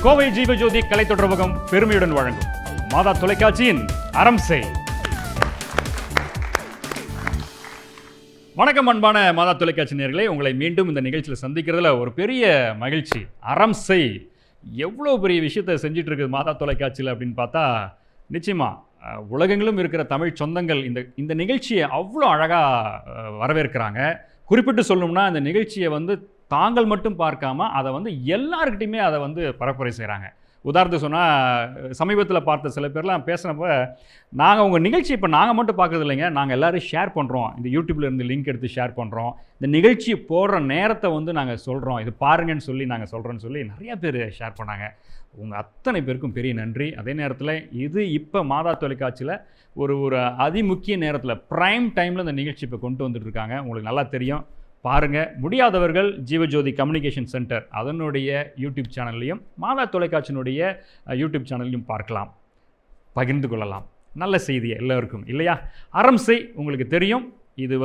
கோவை ஜீவஜோதி கலை தொடர்பகம் பெருமையுடன் வழங்கும் மாதா தொலைக்காட்சியின் அறம் செய். வணக்கம் அன்பான மாதா தொலைக்காட்சி நேயர்களே, உங்களை மீண்டும் இந்த நிகழ்ச்சியில் சந்திக்கிறதுல ஒரு பெரிய மகிழ்ச்சி. அறம் செய் எவ்வளோ பெரிய விஷயத்தை செஞ்சிட்டு இருக்குது மாதா தொலைக்காட்சியில் அப்படின்னு பார்த்தா, நிச்சயமாக உலகெங்கிலும் இருக்கிற தமிழ் சொந்தங்கள் இந்த நிகழ்ச்சியை அவ்வளோ அழகாக வரவேற்கிறாங்க. குறிப்பிட்டு சொல்லணும்னா இந்த நிகழ்ச்சியை தாங்கள் மட்டும் பார்க்காம அதை எல்லாருக்கிட்டையுமே அதை பரப்புரை செய்கிறாங்க. உதாரணத்துக்கு சொன்னால், சமீபத்தில் பார்த்த சில பேர்லாம் பேசுனப்போ, நாங்கள் உங்கள் நிகழ்ச்சி இப்போ நாங்கள் மட்டும் பார்க்குறது இல்லைங்க, நாங்கள் எல்லோரும் ஷேர் பண்ணுறோம், இந்த யூடியூப்பில் இருந்து லிங்க் எடுத்து ஷேர் பண்ணுறோம், இந்த நிகழ்ச்சி போடுற நேரத்தை நாங்கள் சொல்கிறோம், இது பாருங்கன்னு சொல்லி நாங்கள் சொல்கிறோன்னு சொல்லி நிறையா பேர் ஷேர் பண்ணாங்க. உங்கள் அத்தனை பேருக்கும் பெரிய நன்றி. அதே நேரத்தில் இது இப்போ மாதா தொலைக்காட்சியில் ஒரு அதிமுக்கிய நேரத்தில் ப்ரைம் டைமில் இந்த நிகழ்ச்சி இப்போ கொண்டு வந்துட்டுருக்காங்க. உங்களுக்கு நல்லா தெரியும், பாருங்கள். முடியாதவர்கள் ஜீவஜோதி கம்யூனிகேஷன் சென்டர் அதனுடைய யூடியூப் சேனல்லையும் மாதா தொலைக்காட்சியினுடைய யூடியூப் சேனல்லையும் பார்க்கலாம், பகிர்ந்து கொள்ளலாம். நல்ல செய்தியை எல்லோருக்கும் இல்லையா? அறம் செய் உங்களுக்கு தெரியும், இது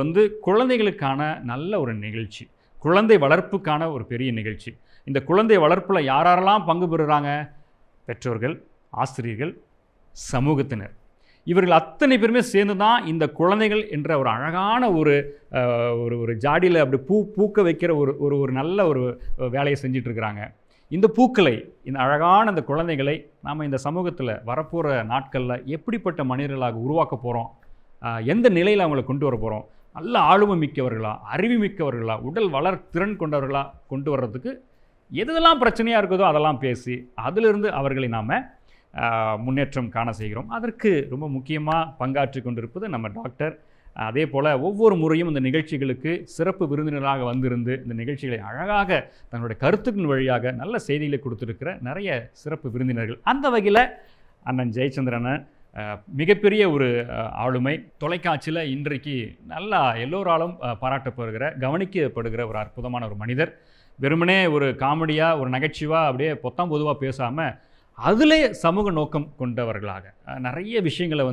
குழந்தைகளுக்கான நல்ல ஒரு நிகழ்ச்சி, குழந்தை வளர்ப்புக்கான ஒரு பெரிய நிகழ்ச்சி. இந்த குழந்தை வளர்ப்பில் யாரெல்லாம் பங்கு பெறுகிறாங்க? பெற்றோர்கள், ஆசிரியர்கள், சமூகத்தினர், இவர்கள் அத்தனை பேருமே சேர்ந்து தான் இந்த குழந்தைகள் என்ற ஒரு அழகான ஒரு ஜாடியில் அப்படி பூக்க வைக்கிற ஒரு நல்ல ஒரு வேலையை செஞ்சிட்ருக்கிறாங்க. இந்த பூக்களை, இந்த அழகான இந்த குழந்தைகளை நாம் இந்த சமூகத்தில் வரப்போகிற நாட்களில் எப்படிப்பட்ட மனிதர்களாக உருவாக்க போகிறோம், எந்த நிலையில் அவங்களை கொண்டு வர போகிறோம், நல்ல ஆளுமை மிக்கவர்களா, அறிவு மிக்கவர்களா, உடல் வளர் திறன் கொண்டவர்களாக கொண்டு வர்றதுக்கு எதெல்லாம் பிரச்சனையாக இருக்குதோ அதெல்லாம் பேசி அதிலிருந்து அவர்களை நாம் முன்னேற்றம் காண செய்கிறோம். அதற்கு ரொம்ப முக்கியமாக பங்காற்றி கொண்டிருப்பது நம்ம டாக்டர். அதே போல் ஒவ்வொரு முறையும் இந்த நிகழ்ச்சிகளுக்கு சிறப்பு விருந்தினராக வந்திருந்து இந்த நிகழ்ச்சிகளை அழகாக தன்னுடைய கருத்துக்களின் வழியாக நல்ல செய்திகளை கொடுத்துருக்கிற நிறைய சிறப்பு விருந்தினர்கள். அந்த வகையில் அண்ணன் ஜெயச்சந்திரன் மிகப்பெரிய ஒரு ஆளுமை, தொலைக்காட்சியில் இன்றைக்கு நல்லா எல்லோராலும் பாராட்டப்படுகிற, கவனிக்கப்படுகிற ஒரு அற்புதமான ஒரு மனிதர். வெறுமனே ஒரு காமெடியாக, ஒரு நகைச்சுவாக அப்படியே பொத்தாம் பொதுவாக பேசாமல் அதிலே சமூக நோக்கம் கொண்டவர்களாக நிறைய விஷயங்களை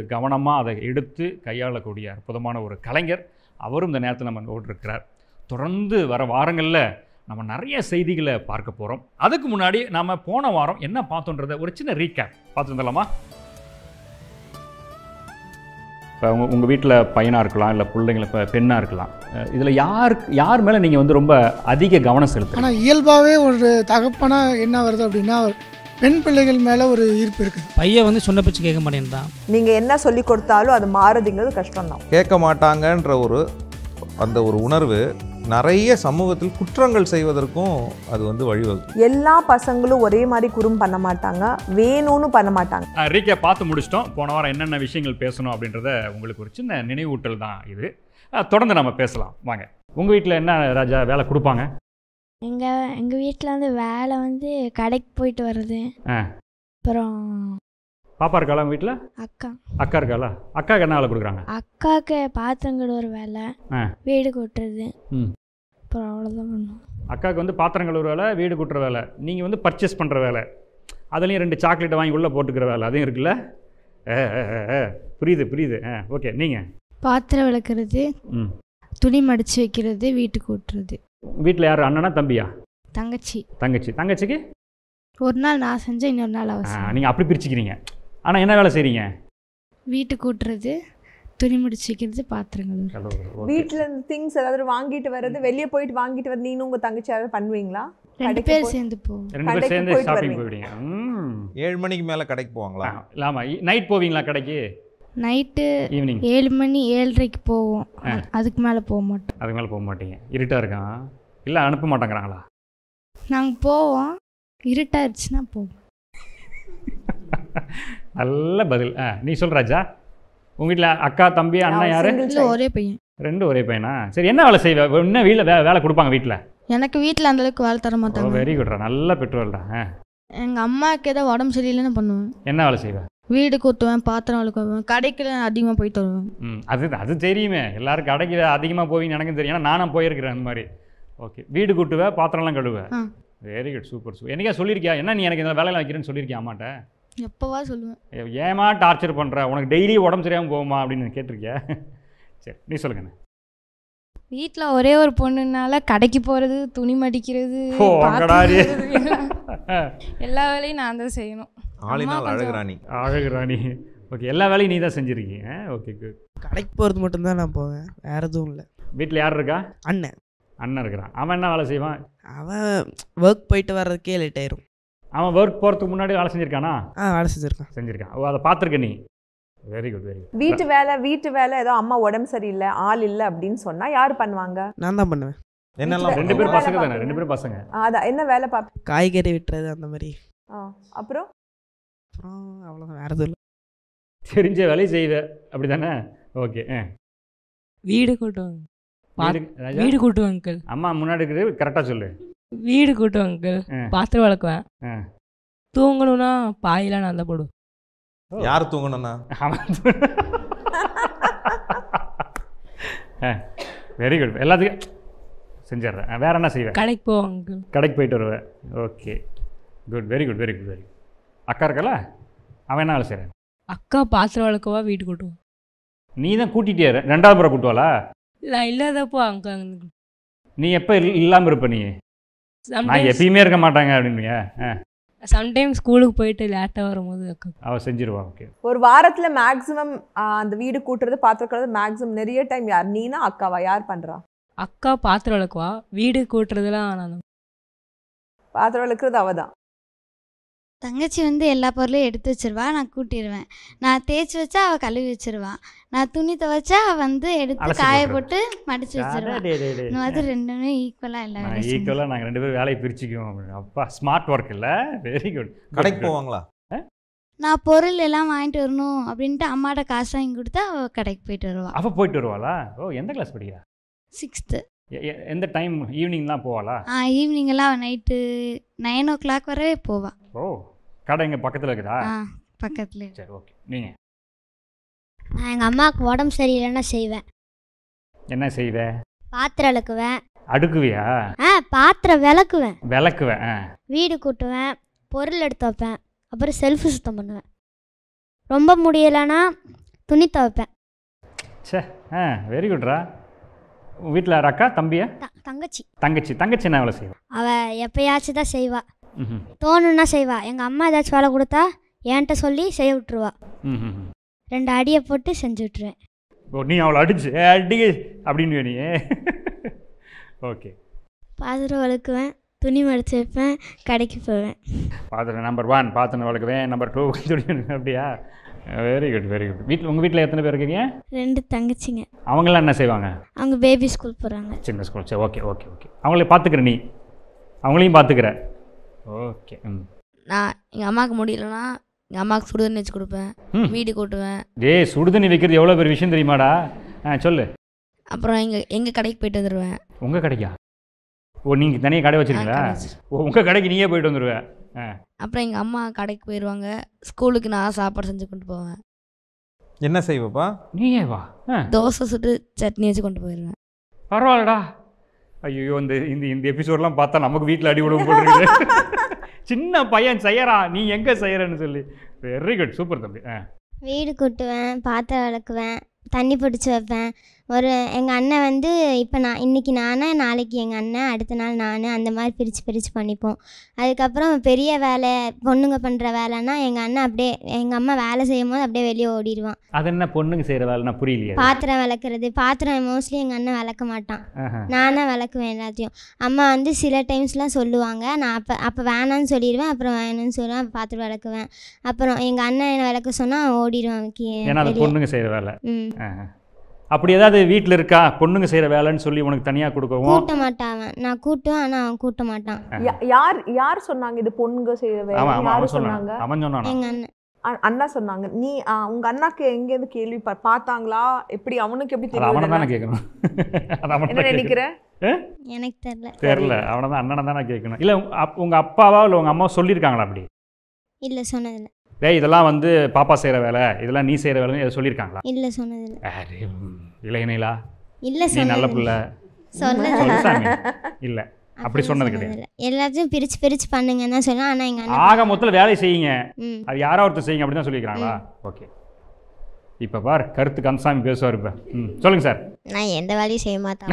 கவனமாக அதை எடுத்து கையாளக்கூடிய அற்புதமான ஒரு கலைஞர். அவரும் இந்த நேரத்தில் நம்ம ஓட்டிருக்கிறார். தொடர்ந்து வர வாரங்களில் நம்ம நிறைய செய்திகளை பார்க்க போகிறோம். அதுக்கு முன்னாடி நம்ம போன வாரம் என்ன பார்த்தோன்றதை ஒரு சின்ன ரீகேப் பார்த்து வந்துடலாமா? இப்போ உங்கள் வீட்டில் பையனாக இருக்கலாம், இல்லை பிள்ளைங்களை பெண்ணாக இருக்கலாம், இதில் யார் மேலே நீங்கள் ரொம்ப அதிக கவனம் செலுத்தணும்? ஆனால் இயல்பாகவே ஒரு தகப்பனாக என்ன வருது அப்படின்னா, பெண் பிள்ளைகள் மேலே ஒரு ஈர்ப்பு இருக்குது. பையன் சொன்ன பேச்சு கேட்க மாட்டேன்றான். நீங்கள் என்ன சொல்லி கொடுத்தாலும் அது மாறுதுங்கிறது கஷ்டம் தான். கேட்க மாட்டாங்கன்ற அந்த ஒரு உணர்வு நிறைய சமூகத்தில் குற்றங்கள் செய்வதற்கும் அது வழிவகுக்கும். எல்லா பசங்களும் ஒரே மாதிரி குறும் பண்ண மாட்டாங்க, வேணும்னு பண்ண மாட்டாங்க. ரீகேப் பார்த்து முடிச்சிட்டோம். போன வாரம் என்னென்ன விஷயங்கள் பேசணும் அப்படின்றத உங்களுக்கு ஒரு சின்ன நினைவூட்டல் தான் இது. தொடர்ந்து நம்ம பேசலாம் வாங்க. உங்கள் வீட்டில் என்ன ராஜா வேலை கொடுப்பாங்க? எங்கள் வீட்டில் வேலை கடைக்கு போயிட்டு வர்றது. அப்புறம் பாப்பா இருக்காளா உங்கள் வீட்டில்? அக்கா இருக்காளா? அக்காவுக்கு என்ன வேலை கொடுக்குறாங்க? அக்காவுக்கு பாத்திரம் கழுவுற வேலை, வீடு கூட்டுறது. அப்புறம் அவ்வளோதான் பண்ணுவோம். அக்காவுக்கு பாத்திரம் கழுவுற வேலை, வீடு கூட்டுற வேலை, நீங்கள் பர்ச்சேஸ் பண்ணுற வேலை, அதுலேயும் 2 சாக்லேட்டை வாங்கி உள்ளே போட்டுக்கிற வேலை, அதையும் இருக்குல்ல? புரியுது. ஓகே. நீங்கள் பாத்திரம் விளக்குறது, துணி மடித்து வைக்கிறது, வீட்டு கூட்டுறது. வீட்டில் யார், அண்ணனா தம்பியா? தங்கச்சிக்கு ஒரு நாள் நான் செஞ்சேன், இன்னொரு நாள் அவசியம். நீங்கள் அப்படி பிரிச்சுக்கிறீங்க. ஆனால் என்ன வேலை செய்கிறீங்க? வீட்டு கூட்டுறது, துணி முடிச்சு வைக்கிறது, பாத்திரங்கள். வீட்டில் திங்ஸ் ஏதாவது வாங்கிட்டு வர்றது, வெளியே போயிட்டு வாங்கிட்டு வர நீனும் உங்கள் தங்கச்சி யாராவது பண்ணுவீங்களா? 2 பேர் சேர்ந்து போவோம். 2 பேர் சேர்ந்து ஷாப்பிங் போயிடுவீங்க. 7 மணிக்கு மேலே கடைக்கு போவாங்களா? இல்லாமல் நைட் போவீங்களா கடைக்கு? நைட்டு ஈவினிங் 7 மணி 7:30க்கு போவோம். அதுக்கு மேலே போக மாட்டோம். அதுக்கு மேலே போக மாட்டீங்க, இருட்டாக இருக்கான் இல்லை அனுப்ப மாட்டேங்கிறாங்களா? நாங்கள் போவோம், இருட்டாயிருச்சுன்னா போவோம். நல்ல பதில். நீ சொல் ராஜா. உங்கள் வீட்டில் அக்கா தம்பி அண்ணன் யார்? ஒரே பையன். 2 ஒரே பையனா? சரி, என்ன வேலை செய்வ? என்ன வீட்டில் வேலை கொடுப்பாங்க வீட்டில்? எனக்கு வீட்டில் அந்தளவுக்கு வேலை தர மாட்டாங்க. வெரி குட்ரா, நல்ல பெற்றோர்டா. எங்கள் அம்மாவுக்கு ஏதாவது உடம்பு சரியில்லைன்னு பண்ணுவேன். என்ன வேலை செய்வேன்? வீடு கூட்டுவேன், பாத்திரம் விளக்குவேன், கடைக்கு அதிகமாக போயிட்டு வருவேன். அது தெரியுமே, எல்லாரும் கடைக்கு அதிகமாக போவீங்கன்னு எனக்கு தெரியும், ஏன்னா நானும் போயிருக்கிறேன் அந்த மாதிரி. ஓகே. வீடு கூட்டுவேன், பாத்திரம்லாம் கழுவேன். Very good, super. என்னைக்கா சொல்லியிருக்கியா என்ன நீ எனக்கு இந்த வேலையில் வைக்கிறேன்னு சொல்லியிருக்கியா அம்மாட்ட? எப்போவா சொல்லுவேன். ஏமா டார்ச்சர் பண்ணுற, உனக்கு டெய்லி உடம்பு சரியாமல் போகுமா அப்படின்னு கேட்டிருக்கியா? சரி, நீ சொல்லுங்கண்ணே. வீட்டில் ஒரே ஒரு பொண்ணுனால கடைக்கு போகிறது, துணி மடிக்கிறது, எல்லா வேலையும் நான் தான் செய்யணும். ஆளினால் அழகு ராணி. அழகு ராணி. ஓகே, எல்லா வேலையும் நீ தான் செஞ்சுருக்கீங்க. Okay good. கடைக்கு போகிறது மட்டும்தான் நான் போவேன், வேறு எதுவும் இல்லை. வீட்டில் யார் இருக்கா? அண்ணன். அண்ணன் இருக்கிறான். அவன் என்ன வேலை செய்வான்? அவன் ஒர்க் போயிட்டு வர்றதுக்கே லேட் ஆயிரும். அவன் ஒர்க் போகிறதுக்கு முன்னாடி வேலை செஞ்சுருக்கானா? வேலை செஞ்சுருக்கான். ஓ, அதை பார்த்துருக்க நீ. Very good very good. வீட்டு வேலை ஏதோ அம்மா உடம்பு சரியில்லை ஆள் இல்லை அப்படின்னு சொன்னா யார் பண்ணுவாங்க? நான் தான் பண்ணுவேன். என்னெல்லாம் 2 பேரும் பசங்க தானே? 2 பேரும் பசங்க. அதான் என்ன வேலை பார்ப்பேன்? காய்கறி விட்டுறது அந்த மாதிரி. அப்புறம் அவ்வளோதான், வேறு எதுவும் இல்லை. தெரிஞ்ச வேலையை செய்வேன் அப்படி தானே? ஓகே. வீடு கூட்டுவாங்க. வீடு கூட்டுவாங்க அங்கிள். அம்மா முன்னாடி இருக்கிறது கரெக்டாக சொல்லு. வீடு கூட்டுவாங்க அங்கிள். பாத்திரம் வளர்க்குவேன். தூங்கணும்னா பாயெல்லாம் நான் தான் போடுவேன். யார் தூங்கணும்னா? Very good. எல்லாத்துக்கும் செஞ்சிடுறேன். வேற என்ன செய்வேன்? கடைக்கு போவாங்க. கடைக்கு போயிட்டு வருவேன். Okay good. Very good very good very good. அக்கா இருக்கல, அவன் என்ன வேலை செய்கிறேன்? அக்கா பாத்திரம் வளர்க்கவா வீடு கூட்டுவோம். நீ தான் கூட்டிகிட்டே 2வது முறை கூட்டுவாளா? நான் இல்லாதப்போ அங்கே நீ எப்போ இல்லாமல் இருப்ப? நீ நான் எப்பயுமே இருக்க மாட்டாங்க அப்படின்னுங்க. சம்டைம் ஸ்கூலுக்கு போயிட்டு லேட்டாக வரும்போது அக்கா அவள் செஞ்சிருவா. ஓகே. ஒரு வாரத்தில் மேக்ஸிமம் அந்த வீடு கூட்டுறது பாத்திரம் மேக்ஸிமம் நிறைய டைம் யார், நீனா அக்காவா, யார் பண்ணுறா? அக்கா பாத்திரம் வளர்க்குவா, வீடு கூட்டுறதுலாம் நான். பாத்திரம் வளர்க்குறது அவள் தான். தங்கச்சி வந்து எல்லா பொருளையும் எடுத்து வச்சிருவா, நான் கூட்டிடுவேன். நான் தேய்ச்சி வச்சா அவள் கழுவி வச்சிருவான். நான் துணி துவைச்சா அவள் வந்து எடுத்து காய போட்டு மடிச்சு வச்சிருவான். இந்த மாதிரி 2மே ஈக்குவலாக இல்லை. ஈக்குவலாக நாங்கள் 2 பேரும் வேலையை பிரிச்சுக்குவோம். அப்பா ஸ்மார்ட் ஒர்க் இல்லை. Very good. கடைக்கு போவாங்களா? நான் பொருள் எல்லாம் வாங்கிட்டு வரணும் அப்படின்ட்டு அம்மாட்ட காசு வாங்கி கொடுத்தா அவள் கடைக்கு போயிட்டு வருவாள். அவள் போயிட்டு வருவாளா? ஓ, எந்த கிளாஸ் படிக்கிறா? 6th. எந்த டைம்? ஈவினிங்லாம் போவாளா? ஈவினிங்கெல்லாம் அவள் நைட்டு 9 o'clock வரவே போவாள். ஓ, கடை எங்கள் பக்கத்தில் இருக்குதா? பக்கத்தில். சரி, ஓகே. நீங்கள்? நான் எங்கள் அம்மாவுக்கு உடம்பு சரியில்லைன்னா செய்வேன். என்ன செய்வேன்? பாத்திரம் விளக்குவேன். அடுக்குவியா? பாத்திரம் விளக்குவேன். வீடு கூட்டுவேன், பொருள் எடுத்து வைப்பேன், அப்புறம் செல்ஃபு சுத்தம் பண்ணுவேன். ரொம்ப முடியலைன்னா துணி துவைப்பேன். சே, வெரி குட்ரா. உங்கள் வீட்டில் யார் அக்கா தம்பியா? தங்கச்சி என்ன வேலை செய்வா? அவள் எப்பயாச்சும் தான் செய்வா, தோணுன்னா செய்வா. எங்கள் அம்மா ஏதாச்சும் வேலை கொடுத்தா என்கிட்ட சொல்லி செய்ய விட்டுருவா. 2 அடியை போட்டு செஞ்சு விட்டுருவேன். ஓ, நீ அவளை அடிச்சு அடி அப்படின்னு நீ? ஓகே. பாத்திரம் வளர்க்குவேன், துணி மடிச்சு வைப்பேன், கடைக்கு போவேன். பாத்திரம் நம்பர் 1 பாத்திரம் வளர்க்குவேன், நம்பர் 2 துணி. அப்படியா? Very good very good. உங்கள் வீட்டில் எத்தனை பேர் இருக்கீங்க? 2 தங்கச்சிங்க. அவங்களாம் என்ன செய்வாங்க? அவங்க பேபி ஸ்கூல் போகிறாங்க. சின்ன ஸ்கூல். சரி, ஓகே ஓகே ஓகே. அவங்கள பார்த்துக்கிற நீ? அவங்களையும் பார்த்துக்கிற? ஓகே. நான் எங்கள் அம்மாவுக்கு முடியலன்னா எங்கள் அம்மாவுக்கு சுடுதண்ணி வச்சு கொடுப்பேன், வீடு கூட்டுவேன். சுடுதண்ணி வைக்கிறது எவ்வளோ பெரிய விஷயம் தெரியுமாடா? சொல்லு. அப்புறம் எங்கள் கடைக்கு போயிட்டு வந்துடுவேன். உங்கள் கடைக்கா? ஓ, நீங்கள் தனியாக கடை வச்சுருக்கீங்களா? ஓ, உங்கள் கடைக்கு நீயே போயிட்டு வந்துடுவேன். அப்புறம் எங்கள் அம்மா கடைக்கு போயிடுவாங்க. ஸ்கூலுக்கு நான் சாப்பாடு செஞ்சு கொண்டு போவேன். என்ன செய்வப்பா? நீயே வா. தோசை சுட்டு சட்னி வச்சு கொண்டு போயிடுவேன். பரவாயில்லடா. ஐயோ, இந்த எபிசோட்லாம் பார்த்தா நமக்கு வீட்டில் அடி விடுவோம் போட்டுருக்கு. சின்ன பையன் செய்யறா, நீ எங்கே செய்யறன்னு சொல்லி. வெரி குட், சூப்பர் தம்பி. வீடு கூட்டுவேன், பாத்திரம் விளக்குவேன், தண்ணி பிடிச்சி வைப்பேன். எங்கள் அண்ணன் வந்து இப்போ இன்றைக்கி நாளைக்கு எங்கள் அண்ணன், அடுத்த நாள் நான், அந்த மாதிரி பிரித்து பண்ணிப்போம். அதுக்கப்புறம் பெரிய வேலை பொண்ணுங்க பண்ணுற வேலைன்னா எங்கள் அண்ணன் அப்படியே எங்கள் அம்மா வேலை செய்யும் போது அப்படியே வெளியே ஓடிடுவான். அது என்ன பொண்ணுங்க செய்கிற வேலைன்னா புரியலையே? பாத்திரம் விளக்குறது. பாத்திரம் மோஸ்ட்லி எங்கள் அண்ணன் விளக்க மாட்டான், நான் தான் விளக்குவேன் எல்லாத்தையும். அம்மா வந்து சில டைம்ஸ்லாம் சொல்லுவாங்க, நான் அப்போ வேணான்னு சொல்லிடுவேன், அப்புறம் வேணும்னு சொல்லுவேன், பாத்திரம் விளக்குவேன். அப்புறம் எங்கள் அண்ணன் என்னை விளக்க சொன்னால் ஓடிடுவேன். ஏன்னா அது பொண்ணுங்க செய்கிற வேலை. அப்படி ஏதாவது வீட்டில் இருக்கா பொண்ணுங்க செய்கிற வேலைன்னு சொல்லி உனக்கு தனியாக கொடுக்கவும்? கூட்ட மாட்டான். நான் கூட்டுவேன், ஆனால் அவன் கூட்ட மாட்டான். யார் சொன்னாங்க இது பொண்ணுங்க செய்கிற வேலை? யார் சொன்னாங்க? அவன் சொன்னான். எங்கள் அண்ணன். அண்ணா சொன்னாங்க. நீ உங்கள் அண்ணாக்கு எங்கேருந்து கேள்வி பார்த்தாங்களா? எப்படி அவனுக்கு எப்படி தெரியும்? அவனை தானே கேட்கணும். என்ன நினைக்கிற? எனக்கு தெரியல. அவனை தான் அண்ணனை தானே கேட்கணும். இல்லை உங்கள் அப்பாவா இல்லை உங்கள் அம்மாவா சொல்லியிருக்காங்களா அப்படி? இல்லை, சொன்னதில்லை. இதெல்லாம் வந்து பாப்பா செய்கிற வேலை, இதெல்லாம் நீ செய்கிற வேலைன்னு எதை சொல்லியிருக்காங்களா? இல்லை, சொன்னதில்லை. இளையனிலா? இல்லை, நீ நல்ல பிள்ளை சொன்னது இல்லை, அப்படி சொன்னது கிடையாது. எல்லாத்தையும் பிரிச்சு பண்ணுங்கன்னு தான் சொன்னேன். ஆனால் எங்கள் அண்ணன் ஆக மொத்தத்தில் வேலை செய்யுங்க, அது யாரோ ஒருத்தர் செய்யுங்க அப்படி தான் சொல்லியிருக்காங்களா? ஓகே. இப்போ பார், கருத்து கந்தசாமி பேசுவார். இப்போ சொல்லுங்க சார். நான் எந்த வேலையும் செய்ய மாட்டேன்.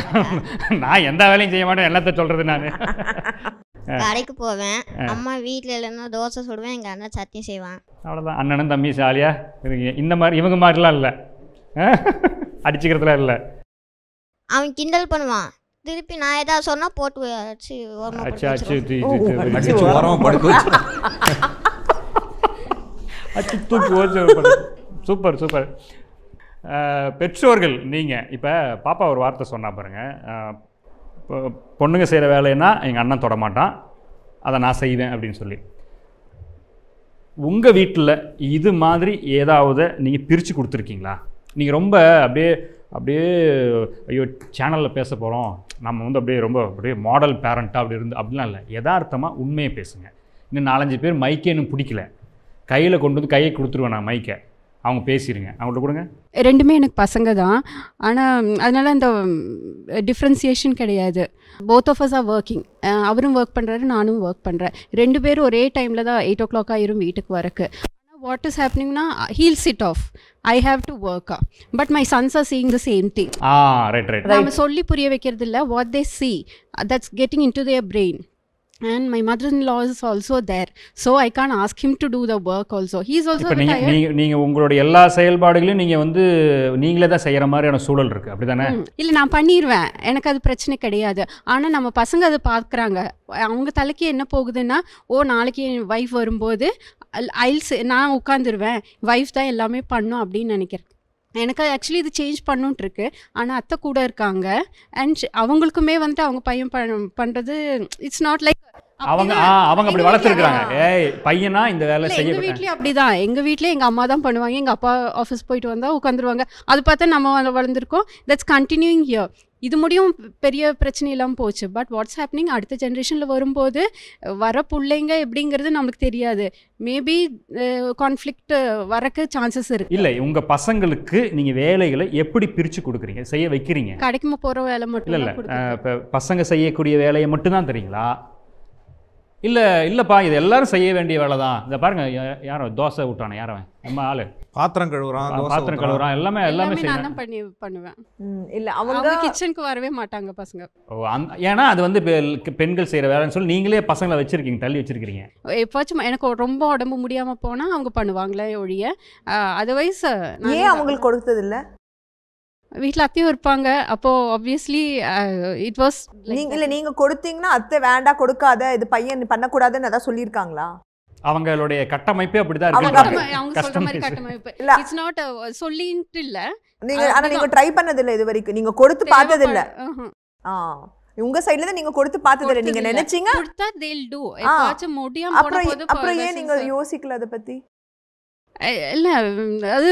நான் எந்த வேலையும் செய்ய மாட்டேன், எல்லாத்தையும் சொல்கிறது நான். கடைக்கு போவேன், அம்மா வீட்டில் இல்லைன்னா தோசை சுடுவேன், எங்கள் அண்ணன் சட்னி செய்வான். அவ்வளோதான். அண்ணனும் தம்பி ஜாலியாக இருக்கீங்க. இந்த மாதிரி இவங்க மாதிரிலாம் இல்லை, அடிச்சுக்கிறதுலாம் இல்லை. அவன் கிண்டல் பண்ணுவான், திருப்பி நான் ஏதாவது சொன்னால் போட்டு அடிச்சு ஓரமா அச்சு படுக்க அச்சு வச்சிருவான். அடிச்சு ஓரமாக படுக்க வச்சு அச்சு தூக்கி ஓச்சு. Super super. பெற்றோர்கள் நீங்கள் இப்போ பாப்பா ஒரு வார்த்தை சொன்னா பாருங்கள், பொண்ணுங்க செய்கிற வேலைன்னா எங்கள் அண்ணன் தொடமாட்டான், அதை நான் செய்வேன் அப்படின்னு சொல்லி. உங்கள் வீட்டில் இது மாதிரி ஏதாவது நீங்கள் பிரித்து கொடுத்துருக்கீங்களா? நீங்கள் ரொம்ப அப்படியே ஐயோ சேனலில் பேச போகிறோம், நம்ம வந்து அப்படியே மாடல் பேரண்ட்டாக அப்படி இருந்து அப்படிலாம் இல்லை, யதார்த்தமாக உண்மையை பேசுங்க. இன்னும் 4-5 பேர் மைக்கே இன்னும் பிடிக்கல, கையில் கொண்டு வந்து கையை கொடுத்துருவேன் நான் மைக்கை, அவங்க பேசிடுங்க, அவங்கள்ட்ட கொடுங்க. ரெண்டுமே எனக்கு பசங்க தான், ஆனால் அதனால் அந்த டிஃப்ரென்சியேஷன் கிடையாது. Both of us are working. அவரும் ஒர்க் பண்ணுறாரு, நானும் ஒர்க் பண்ணுறேன். 2 பேரும் ஒரே டைமில் தான் 8 o'clock ஆயிரும் வீட்டுக்கு வரக்கு. ஆனால் வாட் இஸ் ஹேப்பனிங்னா he'll sit off, I have to work, but my sons are seeing the same thing. Right. நம்ம சொல்லி புரிய வைக்கிறது இல்லை, what they see, that's getting into their brain. And my mother-in-law is also there, so I can't ask him to do the work also. He is also retired. நீங்கள் உங்களுடைய எல்லா செயல்பாடுகளையும் நீங்கள் வந்து நீங்களே தான் செய்கிற மாதிரியான சூழல் இருக்குது, அப்படி தானே? இல்லை, நான் பண்ணிடுவேன், எனக்கு அது பிரச்சனை கிடையாது. ஆனால் நம்ம பசங்க அதை பார்க்குறாங்க, அவங்க தலைக்கு என்ன போகுதுன்னா, நாளைக்கு என் ஒய்ஃப் வரும்போது நான் உட்காந்துருவேன், ஒய்ஃப் தான் எல்லாமே பண்ணும் அப்படின்னு நினைக்கிறேன். எனக்கு ஆக்சுவலி இது சேஞ்ச் பண்ணுன்ட்ருக்கு. ஆனால் அத்தை கூட இருக்காங்க, அண்ட் அவங்களுக்குமே வந்துட்டு அவங்க பையன் பண்ணுறது இட்ஸ் நாட் லைக் அவங்க அப்படி வளர்த்துருக்காங்க. பையனா இந்த வேலை செய்ய. எங்கள் வீட்லேயும் அப்படிதான். எங்கள் வீட்டிலே எங்கள் அம்மா தான் பண்ணுவாங்க, எங்கள் அப்பா ஆஃபீஸ் போயிட்டு வந்தால் உட்காந்துருவாங்க. அது பார்த்தா நம்ம வளர்ந்துருக்கோம். That's continuing here. இது முடியும் பெரிய பிரச்சனை இல்லாமல் போச்சு. பட் வாட்ஸ் ஹேப்பனிங் அடுத்த ஜென்ரேஷனில் வரும்போது வர பிள்ளைங்க எப்படிங்கிறது நமக்கு தெரியாது. மேபி கான்ஃப்ளிக்ட் வரக்கு சான்சஸ் இருக்குது. இல்லை, உங்கள் பசங்களுக்கு நீங்கள் வேலைகளை எப்படி பிரித்து கொடுக்குறீங்க, செய்ய வைக்கிறீங்க? கடைக்கு போகிற வேலை மட்டும் இல்லை, இப்போ பசங்க செய்யக்கூடிய வேலையை மட்டும்தான் தெரியுங்களா? இல்லைப்பா இது எல்லாரும் செய்ய வேண்டிய வேலை தான். இதை பாருங்க, யாரோ தோசை விட்டானே, யாரவன் நம்ம ஆளு பாத்திரம் கழுவுறான், எல்லாமே நான் தான் பண்ணுவேன். இல்லை, அவங்க கிச்சனுக்கு வரவே மாட்டாங்க பசங்க. ஏன்னா அது வந்து பெண்கள் செய்கிற வேலைன்னு சொல்லி நீங்களே பசங்களை வச்சிருக்கீங்க, தள்ளி வச்சிருக்கீங்க. எப்போச்சும் எனக்கு ரொம்ப உடம்பு முடியாமல் போனால் அவங்க பண்ணுவாங்களே ஒழிய, அதர்வைஸ் ஏன் அவங்களுக்கு கொடுத்தது இல்லை? வீட்டில் அத்தையும் இருப்பாங்க. அப்போது ஆப்வியஸ்லி இட் வாஸ் நீங்கள் கொடுத்தீங்கன்னா அத்தை வேண்டாம் கொடுக்காத, இது பையன் பண்ணக்கூடாதுன்னு அதான் சொல்லியிருக்காங்களா? அவங்களுடைய கட்டமைப்பே அப்படிதான் அவங்க சொல்ற மாதிரி கட்டமைப்பு. இட்ஸ் நாட் சொல்லிட்டு இல்ல. நீங்க ட்ரை பண்ணது இல்ல இது வரைக்கும், நீங்க கொடுத்து பார்த்தது இல்ல. உங்க சைடுல தான் நீங்க கொடுத்து பார்த்தது இல்ல. நீங்க நினைச்சீங்க கொடுத்தா they'll do. எப்பாச்சும் முடியாம போன போது அப்புறம் ஏன் நீங்க யோசிக்கல அத பத்தி? இல்ல, அது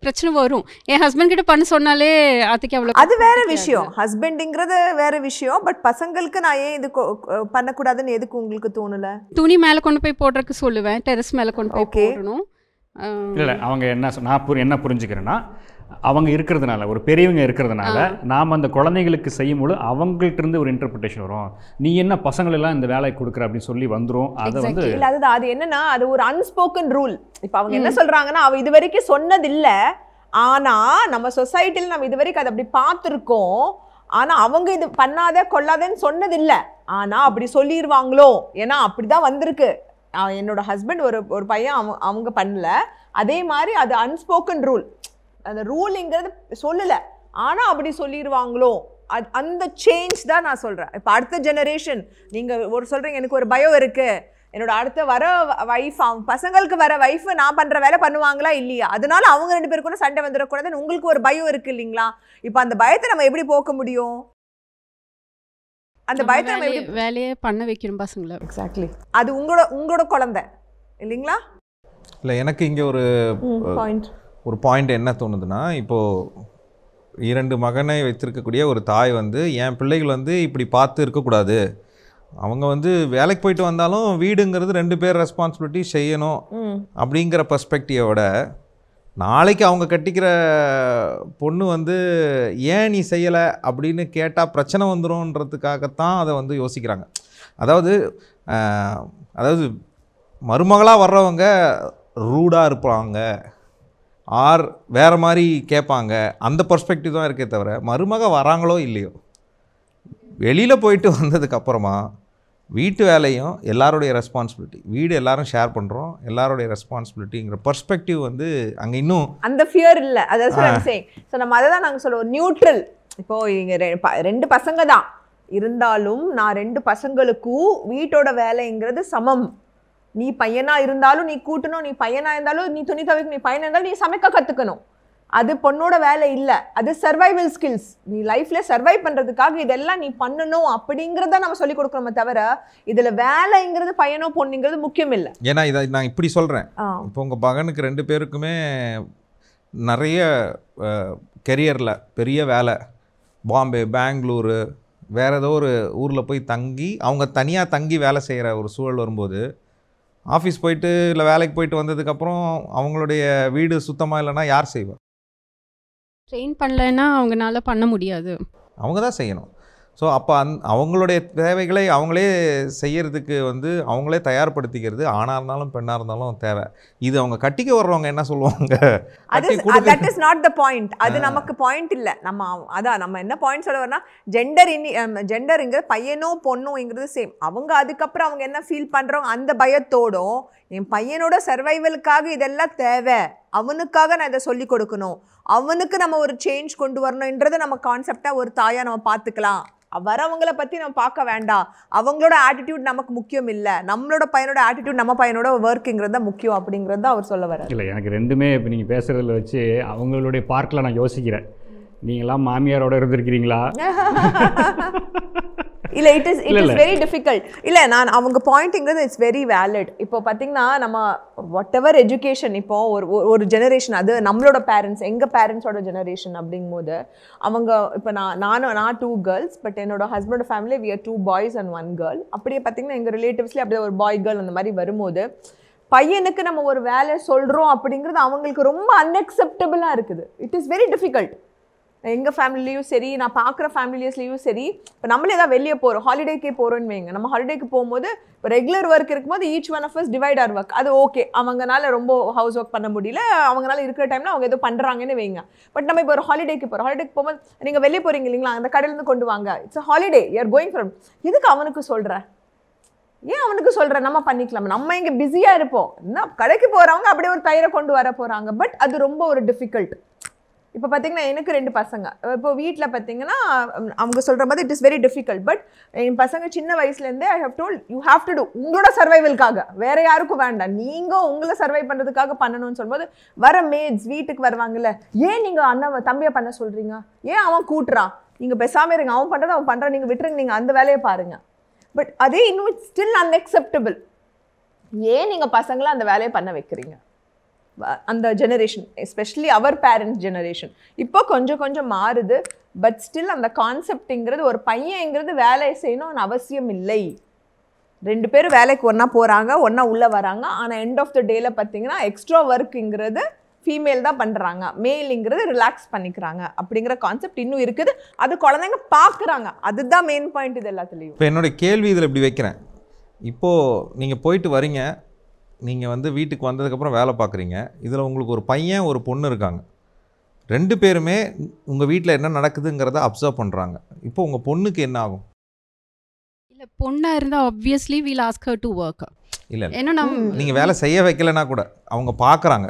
பிரச்சனை வரும். என் ஹஸ்பண்ட் கிட்ட பண்ண சொன்னாலே அதுக்கு அவ்வளவு. அது வேற விஷயம், ஹஸ்பண்ட்ங்கிறது வேற விஷயம். பட் பசங்களுக்கு நான் ஏன் இது பண்ணக்கூடாதுன்னு எதுக்கு உங்களுக்கு தோணல? துணி மேல கொண்டு போய் போடுறதுக்கு சொல்லுவேன், டெரஸ் மேல கொண்டு போய் போடணும். இல்லை, அவங்க என்ன புரிஞ்சுக்கிறேன்னா, அவங்க இருக்கிறதுனால, ஒரு பெரியவங்க இருக்கிறதுனால நாம் அந்த குழந்தைங்களுக்கு செய்யும்போது அவங்கள்ட்ட இருந்து ஒரு இன்டர்பிரிட்டேஷன் வரும். நீ என்ன பசங்களெல்லாம் இந்த வேலையை கொடுக்குற அப்படின்னு சொல்லி வந்துடும். அதை வந்து இல்லை, அது என்னன்னா அது ஒரு அன்ஸ்போக்கன் ரூல். இப்போ அவங்க என்ன சொல்றாங்கன்னா, அவ இது வரைக்கும் சொன்னதில்லை, ஆனா நம்ம சொசைட்டியில் நம்ம இது வரைக்கும் அதை அப்படி பார்த்துருக்கோம். ஆனா அவங்க இது பண்ணாத கொள்ளாதன்னு சொன்னதில்லை, ஆனா அப்படி சொல்லிடுவாங்களோ, ஏன்னா அப்படிதான் வந்திருக்கு. என்னோட ஹஸ்பண்ட் ஒரு பையன் அவங்க பண்ணல, அதே மாதிரி அது அன்ஸ்போக்கன் ரூல். அந்த ரூலிங்கிறது சொல்லலை, ஆனால் அப்படி சொல்லிடுவாங்களோ, அந்த சேஞ்ச் தான் நான் சொல்கிறேன். இப்போ அடுத்த ஜெனரேஷன் நீங்கள் சொல்கிறீங்க எனக்கு ஒரு பயம் இருக்குது, என்னோட அடுத்த வர வைஃப், பசங்களுக்கு வர வைஃப் நான் பண்ணுற வேலை பண்ணுவாங்களா இல்லையா, அதனால அவங்க 2 பேருக்கும் சண்டை வந்துடக்கூடாதுன்னு உங்களுக்கு ஒரு பயம் இருக்குது இல்லைங்களா? இப்போ அந்த பயத்தை நம்ம எப்படி போக்க முடியும்? அந்த பயத்தை நம்ம எப்படி வேலையே பண்ண வைக்கிறோம் பசங்களை? எக்ஸாக்ட்லி, அது உங்களோட குழந்தை இல்லைங்களா? இல்லை, எனக்கு இங்கே ஒரு பாயிண்ட் என்ன தோணுதுன்னா, இப்போது 2 மகனை வைத்திருக்கக்கூடிய ஒரு தாய் வந்து என் பிள்ளைகள் வந்து இப்படி பார்த்து இருக்கக்கூடாது, அவங்க வந்து வேலைக்கு போயிட்டு வந்தாலும் வீடுங்கிறது 2 பேர் ரெஸ்பான்சிபிலிட்டி செய்யணும் அப்படிங்கிற பெர்ஸ்பெக்டிவை விட, நாளைக்கு அவங்க கட்டிக்கிற பொண்ணு வந்து ஏன் நீ செய்யலை அப்படின்னு கேட்டால் பிரச்சனை வந்துடும்ன்றதுக்காகத்தான் அதை வந்து யோசிக்கிறாங்க. அதாவது மருமகளாக வர்றவங்க ரூடாக இருப்பாங்க, வேறு மாதிரி கேட்பாங்க, அந்த பெர்ஸ்பெக்டிவ் தான் இருக்கே தவிர, மருமக வராங்களோ இல்லையோ வெளியில் போயிட்டு வந்ததுக்கப்புறமா வீட்டு வேலையும் எல்லாருடைய ரெஸ்பான்சிபிலிட்டி, வீடு எல்லாரும் ஷேர் பண்ணுறோம், எல்லாருடைய ரெஸ்பான்சிபிலிட்டிங்கிற பர்ஸ்பெக்டிவ் வந்து அங்கே இன்னும் அந்த ஃபியர் இல்லை. அதான் சேயிங். ஸோ நம்ம அதை தான் நாங்கள் சொல்லுவோம் நியூட்ரல். இப்போ இங்கே 2 பசங்க தான் இருந்தாலும் நான் 2 பசங்களுக்கும் வீட்டோட வேலைங்கிறது சமம். நீ பையனா இருந்தாலும் நீ கூட்டணும், நீ பையனா இருந்தாலும் நீ துணி துவைக்கணும், நீ பையனா இருந்தாலும் நீ சமைக்க கற்றுக்கணும். அது பொண்ணோட வேலை இல்லை, அது சர்வைவல் ஸ்கில்ஸ். நீ லைஃப்ல சர்வைவ் பண்றதுக்காக இதெல்லாம் நீ பண்ணணும் அப்படிங்கிறத நம்ம சொல்லி கொடுக்குறோமே தவிர இதுல வேலைங்கிறது பையனோ பொண்ணுங்கிறது முக்கியம் இல்லை. ஏன்னா இதை நான் இப்படி சொல்கிறேன், இப்போ உங்கள் மகனுக்கு 2 பேருக்குமே நிறைய கெரியரில் பெரிய வேலை, பாம்பே, பெங்களூரு, வேறு ஏதோ ஒரு ஊரில் போய் தங்கி அவங்க தனியாக தங்கி வேலை செய்கிற ஒரு சூழல் வரும்போது, ஆஃபீஸ் போயிட்டு இல்லை வேலைக்கு போயிட்டு வந்ததுக்கப்புறம் அவங்களுடைய வீடு சுத்தமாக இல்லைன்னா யார் செய்வா? ட்ரெயின் பண்ணலைன்னா அவங்களால பண்ண முடியாது, அவங்க தான் செய்யணும். ஸோ அப்போ அவங்களுடைய தேவைகளை அவங்களே செய்யறதுக்கு வந்து அவங்களே தயார்படுத்திக்கிறது ஆணாக இருந்தாலும் பெண்ணாக இருந்தாலும் தேவை. இது அவங்க கட்டிக்க வர்றவங்க என்ன சொல்லுவாங்க, that is not the point. அது நமக்கு பாயிண்ட் இல்லை. நம்ம என்ன பாயிண்ட் சொல்ல வரனா, ஜெண்டருங்கிறது பையனோ பொண்ணுங்கிறது சேம். அவங்க அதுக்கப்புறம் அவங்க என்ன ஃபீல் பண்ணுறோம் அந்த பயத்தோடும், என் பையனோட சர்வைவலுக்காக இதெல்லாம் தேவை, அவனுக்காக நான் இதை சொல்லி கொடுக்கணும், அவனுக்கு நம்ம ஒரு சேஞ்ச் கொண்டு வரணுன்றதை நம்ம கான்செப்டாக ஒரு தாயாக நம்ம பார்த்துக்கலாம். வரவங்களை பற்றி நம்ம பார்க்க வேண்டாம், அவங்களோட ஆட்டிடியூட் நமக்கு முக்கியம் இல்லை, நம்மளோட பையனோட ஆட்டிடியூட் நம்ம பையனோட ஒர்க்குங்கிறது தான் முக்கியம் அப்படிங்கிறது தான் அவர் சொல்ல வர. இல்லை, எனக்கு ரெண்டுமே இப்போ நீங்கள் பேசுகிறதில் வச்சு அவங்களுடைய பார்க்கில் நான் யோசிக்கிறேன். நீங்களாம் மாமியாரோட இருந்திருக்கிறீங்களா? இல்லை, இட் இஸ் வெரி டிஃபிகல்ட். இல்லை, நான் அவங்க பாயிண்ட்ங்கிறது இட்ஸ் வெரி வேலிட். இப்போ பார்த்தீங்கன்னா நம்ம வாட் எவர் எஜுகேஷன், இப்போ ஒரு ஜெனரேஷன், அது நம்மளோட பேரண்ட்ஸ், எங்கள் பேரண்ட்ஸோட ஜெனரேஷன் அப்படிங்கும்போது அவங்க இப்போ நான் 2 கேர்ள்ஸ், பட் என்னோட ஹஸ்பண்டோட family we are 2 boys and 1 girl. அப்படியே பார்த்தீங்கன்னா எங்கள் ரிலேட்டிவ்ஸ்லேயே அப்படியே ஒரு பாய் கேர்ள் அந்த மாதிரி வரும்போது பையனுக்கு நம்ம ஒரு வேலை சொல்கிறோம் அப்படிங்கிறது அவங்களுக்கு ரொம்ப அன்அக்செப்டபுளாக இருக்குது. It is very difficult. எங்கள் ஃபேமிலிலையும் சரி, நான் பார்க்குற ஃபேமிலிஸ்லேயும் சரி, இப்போ நம்மளே ஏதாவது வெளியே போகிறோம், ஹாலிடேக்கே போகிறோன்னு வைங்க, நம்ம ஹாலிடேக்கு போகும்போது இப்போ ரெகுலர் ஒர்க் இருக்கும்போது each one of us divide our work. அது ஓகே, அவங்கனால ரொம்ப ஹவுஸ் ஒர்க் பண்ண முடியல, அவங்களால இருக்கிற டைமில் அவங்க ஏதோ பண்ணுறாங்கன்னு வைங்க. பட் நம்ம இப்போ ஒரு ஹாலிடேக்கு போகும்போது நீங்கள் வெளியே போகிறீங்க இல்லைங்களா, அந்த கடையிலேருந்து கொண்டு வாங்க, it's a holiday, you're going from. எதுக்கு அவனுக்கு சொல்கிற, ஏன் அவனுக்கு சொல்கிற, நம்ம பண்ணிக்கலாம், நம்ம இங்கே பிஸியாக இருப்போம். என்ன கடைக்கு போகிறவங்க அப்படியே ஒரு தயிரை கொண்டு வர போகிறாங்க. பட் அது ரொம்ப ஒரு டிஃபிகல்ட். இப்போ பார்த்தீங்கன்னா எனக்கு 2 பசங்க. இப்போ வீட்டில் பார்த்தீங்கன்னா அவங்க சொல்கிற மாதிரி it is very difficult. But என் பசங்க சின்ன வயசுலேருந்தே I have told you have to do, உங்களோட சர்வைவலுக்காக, வேற யாருக்கும் வேண்டாம், நீங்கள் உங்களை சர்வை பண்ணுறதுக்காக பண்ணணும்னு சொல்லும்போது வர மேட்ஸ் வீட்டுக்கு வருவாங்கல்ல, ஏன் நீங்கள் அண்ணன் தம்பியை பண்ண சொல்கிறீங்க, ஏன் அவன் கூட்டுறான், நீங்கள் பேசாமல் இருங்க, அவன் பண்ணுறதை அவன் பண்ணுறான், நீங்கள் விட்டுருங்க, நீங்கள் அந்த வேலையை பாருங்கள். பட் அதே இன்னும் இட்ஸ் ஸ்டில் அன்அக்செப்டபிள். ஏன் நீங்கள் பசங்களை அந்த வேலையை பண்ண வைக்கிறீங்க? அந்த ஜெனரேஷன், எஸ்பெஷலி அவர் பேரண்ட்ஸ் ஜெனரேஷன் இப்போ கொஞ்சம் மாறுது. பட் ஸ்டில் அந்த கான்செப்டுங்கிறது, ஒரு பையன்ங்கிறது வேலை செய்யணும்னு அவசியம் இல்லை. 2 பேரும் வேலைக்கு ஒன்றா போகிறாங்க, ஒன்றா உள்ளே வராங்க. ஆனால் எண்ட் ஆஃப் த டேல பார்த்தீங்கன்னா எக்ஸ்ட்ரா ஒர்க்குங்கிறது ஃபீமேல் தான் பண்ணுறாங்க, மேலுங்கிறது ரிலாக்ஸ் பண்ணிக்கிறாங்க அப்படிங்கிற கான்செப்ட் இன்னும் இருக்குது. அது குழந்தைங்க பார்க்குறாங்க, அதுதான் மெயின் பாயிண்ட் இது எல்லாத்துலேயும். இப்போ என்னோட கேள்வி இதில் இப்படி வைக்கிறேன், இப்போது நீங்கள் போயிட்டு வரீங்க, நீங்கள் வந்து வீட்டுக்கு வந்ததுக்கப்புறம் வேலை பார்க்குறீங்க, இதில் உங்களுக்கு ஒரு பையன் ஒரு பொண்ணு இருக்காங்க, 2 பேருமே உங்கள் வீட்டில் என்ன நடக்குதுங்கிறத அப்சர்வ் பண்ணுறாங்க. இப்போ உங்கள் பொண்ணுக்கு என்ன ஆகும்? இல்லை, பொண்ணாக இருந்தால் obviously we'll ask her to work. இல்லை, ஏன்னா நீங்கள் வேலை செய்ய வைக்கலைன்னா கூட அவங்க பார்க்குறாங்க,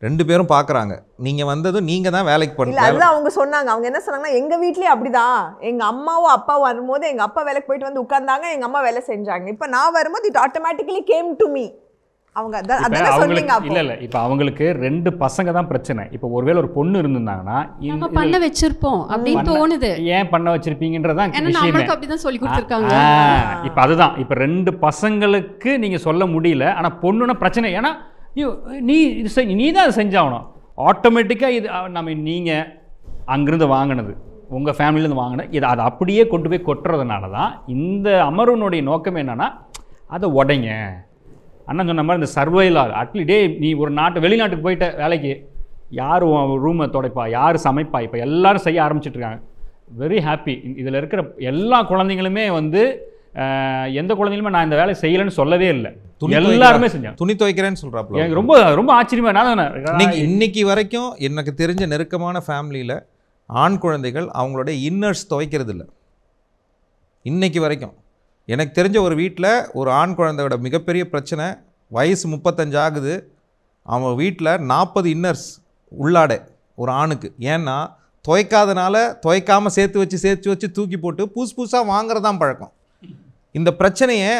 2 பேரும் பார்க்குறாங்க, நீங்கள் வந்ததும் நீங்கள் தான் வேலைக்கு பண்ணல. அதுதான் அவங்க சொன்னாங்க. அவங்க என்ன சொன்னாங்கன்னா, எங்கள் வீட்லேயே அப்படிதான், எங்கள் அம்மாவும் அப்பாவும் வரும்போது எங்கள் அப்பா வேலைக்கு போயிட்டு வந்து உட்கார்ந்தாங்க, எங்கள் அம்மா வேலை செஞ்சாங்க. இப்போ நான் வரும்போது it automatically came to me. அவங்க இல்ல இப்போ அவங்களுக்கு 2 பசங்க தான் பிரச்சனை. இப்போ ஒருவேளை ஒரு பொண்ணு இருந்திருந்தாங்கன்னா நம்ம பண்ண வச்சிருப்போம் அப்படின்னு தோணுது. ஏன் பண்ண வச்சிருப்பீங்கன்றதான் நமக்கு அப்படிதான் சொல்லி கொடுத்துருக்காங்க. இப்போ அதுதான், இப்போ 2 பசங்களுக்கு நீங்க சொல்ல முடியல, ஆனா பொண்ணுன்னா பிரச்சனை. ஏன்னா நீ தான் செஞ்சாகணும் ஆட்டோமேட்டிக்காக. இது நீங்கள் அங்கிருந்து வாங்கினது, உங்கள் ஃபேமிலியிலேருந்து வாங்கினது, இதை அதை அப்படியே கொண்டு போய் கொட்டுறதுனால தான் இந்த அமர்வினுடைய நோக்கம் என்னென்னா, அதை உடைங்க. அண்ணன் சொன்ன மாதிரி இந்த சர்வைலாக அட்லீஸ்டே நீ ஒரு வெளிநாட்டுக்கு போயிட்ட வேலைக்கு, யார் ரூமை துடைப்பா, யார் சமைப்பா, இப்போ எல்லோரும் செய்ய ஆரம்பிச்சிட்ருக்காங்க. Very happy. இதில் இருக்கிற எல்லா குழந்தைங்களுமே வந்து எந்த குழந்தைங்களுமே நான் இந்த வேலை செய்யலைன்னு சொல்லவே இல்லை, எல்லாருமே செஞ்சாங்க. துணி துவைக்கிறேன்னு சொல்கிறாப்புல எனக்கு ரொம்ப ரொம்ப ஆச்சரியமாக. நான் இன்னைக்கு வரைக்கும் எனக்கு தெரிஞ்ச நெருக்கமான ஃபேமிலியில் ஆண் குழந்தைகள் அவங்களுடைய இன்னர்ஸ் துவைக்கிறது இல்லை இன்னைக்கு வரைக்கும். எனக்கு தெரிஞ்ச ஒரு வீட்டில் ஒரு ஆண் குழந்தையோட மிகப்பெரிய பிரச்சனை, வயசு 35 ஆகுது, அவன் வீட்டில் 40 இன்னர்ஸ் உள்ளாடை ஒரு ஆணுக்கு. ஏன்னா துவைக்காதனால துவைக்காமல் சேர்த்து வச்சு தூக்கி போட்டு புதுசாக வாங்குறதான் பழக்கம். இந்த பிரச்சனையை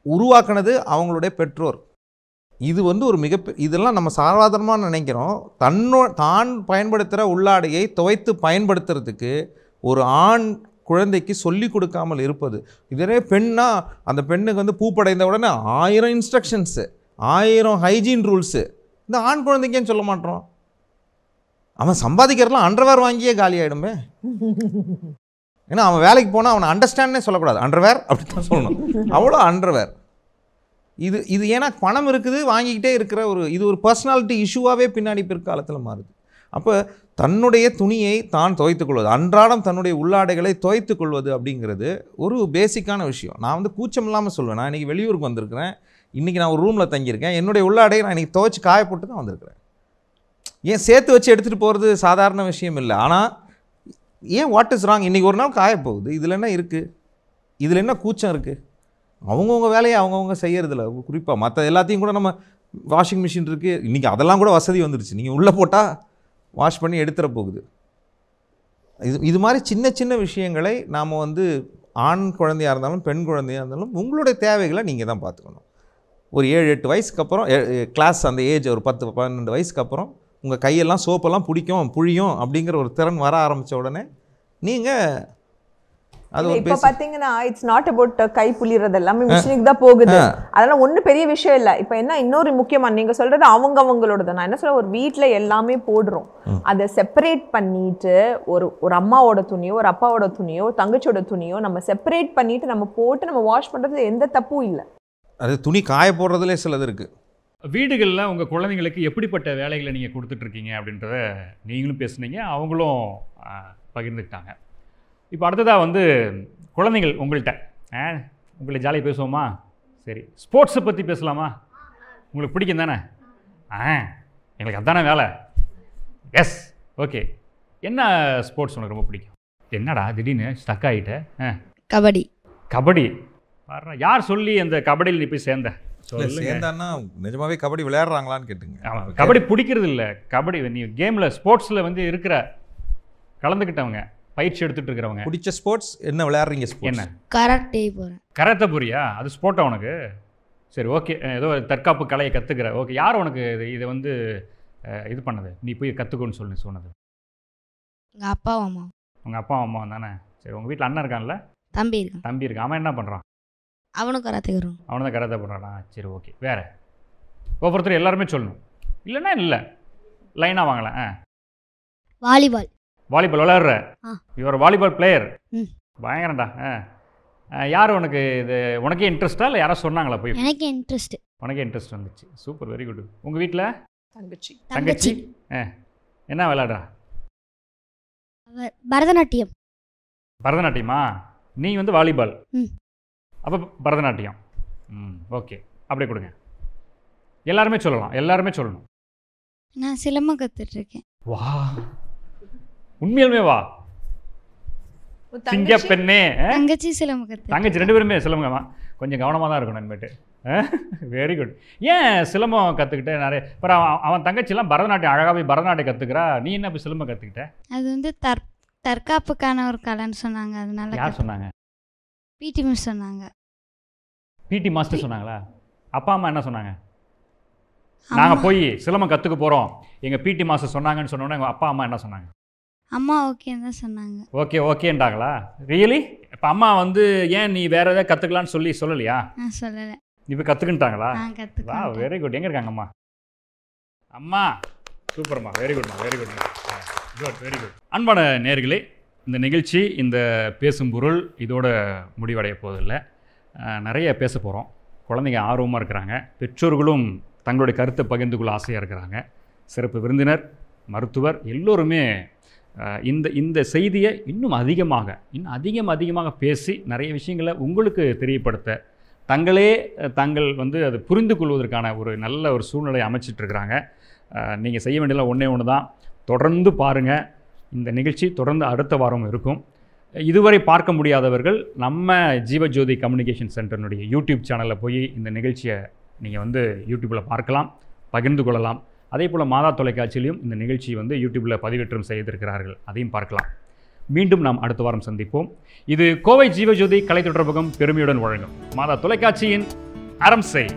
உருவாக்குனது அவங்களுடைய பெற்றோர். இது ஒரு இதெல்லாம் நம்ம சாதாரணமாக நினைக்கிறோம். தான் பயன்படுத்துகிற உள்ளாடையை துவைத்து பயன்படுத்துறதுக்கு ஒரு ஆண் குழந்தைக்கு சொல்லி கொடுக்காமல் இருப்பது. இதே பெண்ணா அந்த பெண்ணுக்கு பூப்படைந்த உடனே 1000 இன்ஸ்ட்ரக்ஷன்ஸு, 1000 ஹைஜீன் ரூல்ஸு. இந்த ஆண் குழந்தைக்கேன்னு சொல்ல மாட்டோம். அவன் சம்பாதிக்கிறதுலாம் அண்டர்வேர் வாங்கியே காலி ஆகிடுமே. ஏன்னா அவன் வேலைக்கு போனால் அவனை அண்டர்ஸ்டாண்டே சொல்லக்கூடாது, அண்டர்வேர் அப்படி தான் சொல்லணும். அவ்வளோ அண்டர்வேர். இது ஏன்னா பணம் இருக்குது, வாங்கிக்கிட்டே இருக்கிற இது ஒரு பர்சனாலிட்டி இஷ்யூவாகவே பின்னாடி பிற்காலத்தில் மாறுது. அப்போ தன்னுடைய துணியை தான் துவைத்துக்கொள்வது, அன்றாடம் தன்னுடைய உள்ளாடைகளை துவைத்துக்கொள்வது அப்படிங்கிறது ஒரு பேசிக்கான விஷயம். நான் கூச்சம் இல்லாமல் சொல்லுவேன். நான் இன்றைக்கி வெளியூருக்கு வந்திருக்கிறேன், இன்றைக்கி நான் ஒரு ரூமில் தங்கியிருக்கேன், என்னுடைய உள்ளாடையை நான் இன்றைக்கி துவைச்சி காய போட்டு தான் வந்திருக்கிறேன். ஏன் சேர்த்து வச்சு எடுத்துகிட்டு போகிறது சாதாரண விஷயம் இல்லை. ஆனால் ஏன் வாட் இஸ் ராங்? இன்றைக்கி ஒரு நாள் காய போகுது, இதில் என்ன இருக்குது? இதில் என்ன கூச்சம் இருக்குது? அவங்கவுங்க வேலையை அவங்கவுங்க செய்கிறதில்ல. குறிப்பாக மற்ற எல்லாத்தையும் கூட நம்ம வாஷிங் மிஷின் இருக்குது, இன்றைக்கி அதெல்லாம் கூட வசதி வந்துடுச்சு. நீங்கள் உள்ளே போட்டால் வாஷ் பண்ணி எடுத்துகிற போகுது. இது மாதிரி சின்ன சின்ன விஷயங்களை நாம் ஆண் குழந்தையாக இருந்தாலும் பெண் குழந்தையாக இருந்தாலும் உங்களுடைய தேவைகளை நீங்கள் தான் பார்த்துக்கணும். ஒரு 7-8 வயசுக்கு அப்புறம் கிளாஸ் அந்த ஏஜ் ஒரு 10-12 வயசுக்கு அப்புறம் உங்கள் கையெல்லாம் சோப்பெல்லாம் புழியும் அப்படிங்கிற ஒரு திறன் வர ஆரம்பித்த உடனே நீங்கள் அது இப்போ பார்த்தீங்கன்னா இட்ஸ் நாட் அபவுட் கை புளிறது, எல்லாமே மிஷினுக்கு தான் போகுது. அதெல்லாம் ஒன்றும் பெரிய விஷயம் இல்லை. இப்போ என்ன இன்னொரு முக்கியமான நீங்கள் சொல்கிறது அவங்களோடது. நான் என்ன சொல்ல, ஒரு வீட்டில் எல்லாமே போடுறோம், அதை செப்பரேட் பண்ணிட்டு ஒரு அம்மாவோட துணியோ ஒரு அப்பாவோட துணியோ தங்கச்சியோட துணியோ நம்ம செப்பரேட் பண்ணிட்டு நம்ம போட்டு நம்ம வாஷ் பண்ணுறது எந்த தப்பும் இல்லை. அது துணி காய போடுறதுலே சிலது இருக்குது. வீடுகளில் உங்கள் குழந்தைங்களுக்கு எப்படிப்பட்ட வேலைகளை நீங்கள் கொடுத்துட்ருக்கீங்க அப்படின்றத நீங்களும் பேசுனீங்க, அவங்களும் பகிர்ந்துக்கிட்டாங்க. இப்போ அடுத்ததாக குழந்தைகள் உங்கள்கிட்ட உங்களை ஜாலியாக பேசுவோமா? சரி, ஸ்போர்ட்ஸை பற்றி பேசலாமா? உங்களுக்கு பிடிக்கும் தானே? எங்களுக்கு அதுதானே வேலை. S, okay. என்ன ஸ்போர்ட்ஸ் உனக்கு ரொம்ப பிடிக்கும்? என்னடா திடீர்னு ஸ்டக் ஆகிட்ட? கபடி. கபடி யார் சொல்லி அந்த கபடியில் நீ போய் சேர்ந்த? சேர்ந்தான்னா நிஜமாவே கபடி விளையாடுறாங்களான்னு கேட்டுங்க. கபடி பிடிக்கிறது இல்லை, கபடி நீ கேமில் ஸ்போர்ட்ஸில் இருக்கிற கலந்துக்கிட்டவங்க, பயிற்சி எடுத்துகிட்டு இருக்கிறவங்க. பிடிச்ச ஸ்போர்ட்ஸ் என்ன விளையாடுறீங்க? என்ன? கராட்டே போகிறேன். கராத்தே போறியா? அது ஸ்போர்ட்டா உனக்கு? சரி, ஓகே. ஏதோ தற்காப்பு கலையை கற்றுக்கிற. ஓகே, யார் உனக்கு இதை இது பண்ணது, நீ போய் கற்றுக்கோன்னு சொன்னது? எங்கள் அப்பா அம்மா. உங்கள் அப்பா அம்மா தானே? சரி, உங்கள் வீட்டில் அண்ணன் இருக்கான்ல? தம்பி இருக்கான். தம்பி இருக்கான். அவன் என்ன பண்ணுறான்? அவனும் கராத்தே வரும். அவனு தான் கராத்தே பண்ணுறானா? சரி, ஓகே. வேறு ஒவ்வொருத்தர் எல்லாருமே சொல்லணும், இல்லைன்னா இல்லை, லைனாக வாங்கலாம். வாலிபால். வாலிபால் விளையாடுற? இவர் வாலிபால் பிளேயர்? பயங்கரண்டா. யார் உனக்கு உனக்கே இன்ட்ரெஸ்டா இல்லை யாராவது சொன்னாங்களா போய்? எனக்கு இன்ட்ரெஸ்ட். உனக்கே இன்ட்ரெஸ்ட் வந்துச்சு. Super, very good. உங்கள் வீட்டில் தங்கச்சி என்ன விளையாடுறா? பரதநாட்டியம். பரதநாட்டியமா? நீ வாலிபால், அப்போ பரதநாட்டியம். ஓகே, அப்படியே கொடுங்க. எல்லாருமே சொல்லணும். நான் சிலம்பம் கற்றுட்ருக்கேன். வா, உண்மையாலுமே வா, சிங்க பெண்ணே. தங்கச்சி சிலம்பம் கற்று. தங்கச்சி 2 பேருமே சிலம்பமா? கொஞ்சம் கவனமாக தான் இருக்கணும் இனிமேட்டு. Very good. ஏன் சிலம்பம் கற்றுக்கிட்ட? நிறைய அப்புறம் அவன் தங்கச்சிலாம் பரதநாட்டியம் அழகாக போய் பரதநாட்டியம் கற்றுக்கிறா, நீ என்ன போய் சிலம்பம் கற்றுக்கிட்ட? அது தற்காப்புக்கான ஒரு கலைன்னு சொன்னாங்க. அதனால. யார் சொன்னாங்க? பிடி மிஸ் சொன்னாங்க. பிடி மாஸ்டர் சொன்னாங்களா? அப்பா அம்மா என்ன சொன்னாங்க? நாங்கள் போய் சிலம்பம் கற்றுக்க போகிறோம், எங்கள் பிடி மாஸ்டர் சொன்னாங்கன்னு சொன்னோன்னே எங்கள் அப்பா அம்மா என்ன சொன்னாங்க? அம்மா ஓகேன்னு தான் சொன்னாங்க. ஓகேன்றாங்களா? ரியலி? இப்போ அம்மா ஏன் நீ வேறு எதாவது கற்றுக்கலான்னு சொல்லலையா? சொல்லலை. நீ போய் கற்றுக்கிட்டாங்களா? வா, வெரி குட். எங்கே இருக்காங்க அம்மா? அம்மா சூப்பர்மா, வெரி குட்மா, வெரி குட். அன்பான நேயர்களே, இந்த நிகழ்ச்சி, இந்த பேசும் பொருள் இதோட முடிவடைய போவதில்லை. நிறைய பேச போகிறோம். குழந்தைங்க ஆர்வமாக இருக்கிறாங்க, பெற்றோர்களும் தங்களுடைய கருத்தை பகிர்ந்து கொள்ள ஆசையாக இருக்கிறாங்க. சிறப்பு விருந்தினர், மருத்துவர் எல்லோருமே இந்த செய்தியை இன்னும் அதிகமாக பேசி நிறைய விஷயங்களை உங்களுக்கு தெரியப்படுத்த, தாங்கள் அதை புரிந்து கொள்வதற்கான ஒரு நல்ல ஒரு சூழ்நிலை அமைச்சிட்ருக்கிறாங்க. நீங்கள் செய்ய வேண்டியதில் ஒன்று தான், தொடர்ந்து பாருங்கள். இந்த நிகழ்ச்சி தொடர்ந்து அடுத்த வாரம் இருக்கும். இதுவரை பார்க்க முடியாதவர்கள் நம்ம ஜீவஜோதி கம்யூனிகேஷன் சென்டர்னுடைய யூடியூப் சேனலில் போய் இந்த நிகழ்ச்சியை நீங்கள் வந்து யூடியூப்பில் பார்க்கலாம், பகிர்ந்து கொள்ளலாம். அதே போல் மாதா தொலைக்காட்சியிலையும் இந்த நிகழ்ச்சி வந்து யூடியூப்பில் பதிவேற்றம் செய்திருக்கிறார்கள், அதையும் பார்க்கலாம். மீண்டும் நாம் அடுத்த வாரம் சந்திப்போம். இது கோவை ஜீவஜோதி கலை தொடர்பகம் பெருமையுடன் வழங்கும் மாதா தொலைக்காட்சியின் அறம் செய்.